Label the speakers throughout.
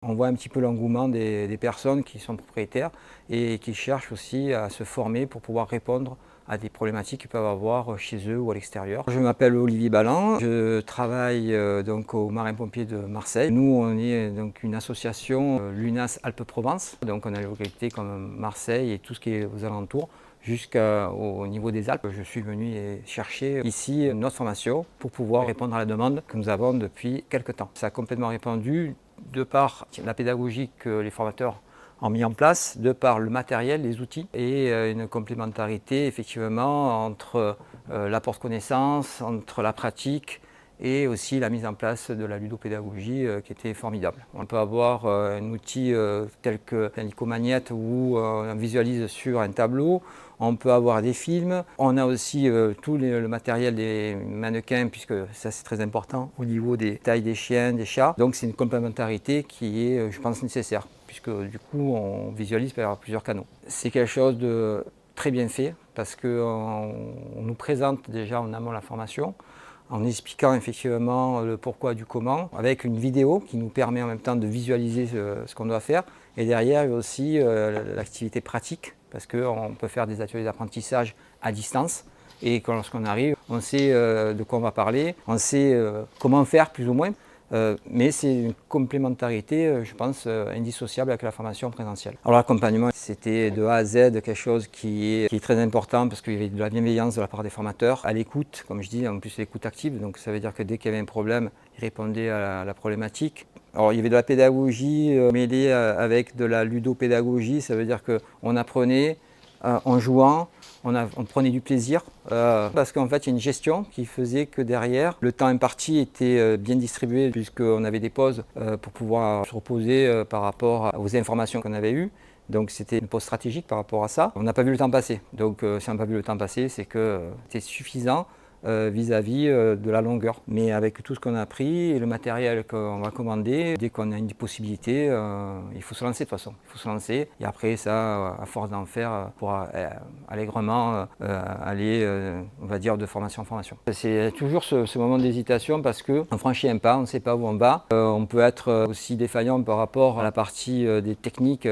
Speaker 1: On voit un petit peu l'engouement des personnes qui sont propriétaires et qui cherchent aussi à se former pour pouvoir répondre à des problématiques qu'ils peuvent avoir chez eux ou à l'extérieur. Je m'appelle Olivier Balland, je travaille donc aux Marins-Pompiers de Marseille. Nous, on est donc une association l'UNAS Alpes-Provence, donc on a les localités comme Marseille et tout ce qui est aux alentours, jusqu'au niveau des Alpes. Je suis venu chercher ici notre formation pour pouvoir répondre à la demande que nous avons depuis quelques temps. Ça a complètement répondu de par la pédagogie que les formateurs ont mis en place, de par le matériel, les outils et une complémentarité effectivement entre l'apport de connaissances, entre la pratique et aussi la mise en place de la ludopédagogie qui était formidable. On peut avoir un outil tel que l'Icomagnette où on visualise sur un tableau, on peut avoir des films, on a aussi tout le matériel des mannequins puisque ça c'est très important au niveau des tailles des chiens, des chats. Donc c'est une complémentarité qui est je pense nécessaire puisque du coup on visualise par plusieurs canaux. C'est quelque chose de très bien fait parce qu'on nous présente déjà en amont la formation en expliquant effectivement le pourquoi du comment, avec une vidéo qui nous permet en même temps de visualiser ce qu'on doit faire. Et derrière, il y a aussi l'activité pratique, parce qu'on peut faire des ateliers d'apprentissage à distance. Et lorsqu'on arrive, on sait de quoi on va parler, on sait comment faire plus ou moins. Mais c'est une complémentarité, je pense, indissociable avec la formation présentielle. Alors l'accompagnement, c'était de A à Z quelque chose qui est très important parce qu'il y avait de la bienveillance de la part des formateurs, à l'écoute, comme je dis, en plus l'écoute active, donc ça veut dire que dès qu'il y avait un problème, ils répondaient à la problématique. Alors il y avait de la pédagogie mêlée avec de la ludopédagogie, ça veut dire qu'on apprenait en jouant, on prenait du plaisir parce qu'en fait il y a une gestion qui faisait que derrière le temps imparti était bien distribué puisqu'on avait des pauses pour pouvoir se reposer par rapport aux informations qu'on avait eues. Donc c'était une pause stratégique par rapport à ça. On n'a pas vu le temps passer. Donc si on n'a pas vu le temps passer, c'est que c'était suffisant vis-à-vis de la longueur. Mais avec tout ce qu'on a appris et le matériel qu'on va commander, dès qu'on a une possibilité, il faut se lancer de toute façon. Il faut se lancer et après ça, à force d'en faire, pour allègrement aller, on va dire, de formation en formation. C'est toujours ce moment d'hésitation parce qu'on franchit un pas, on ne sait pas où on va. On peut être aussi défaillant par rapport à la partie des techniques,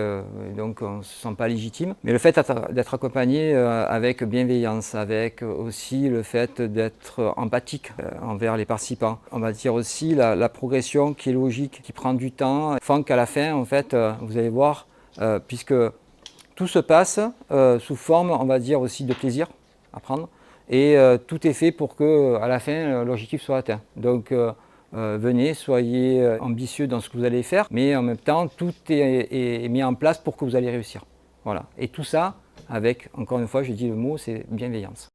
Speaker 1: donc on ne se sent pas légitime. Mais le fait d'être accompagné avec bienveillance, avec aussi le fait d'être empathique envers les participants. On va dire aussi la progression qui est logique, qui prend du temps, font qu'à la fin, en fait, vous allez voir, puisque tout se passe sous forme, on va dire aussi de plaisir à prendre, et tout est fait pour que, à la fin, l'objectif soit atteint. Donc, venez, soyez ambitieux dans ce que vous allez faire, mais en même temps, tout est mis en place pour que vous allez réussir. Voilà. Et tout ça avec, encore une fois, je dis le mot, c'est bienveillance.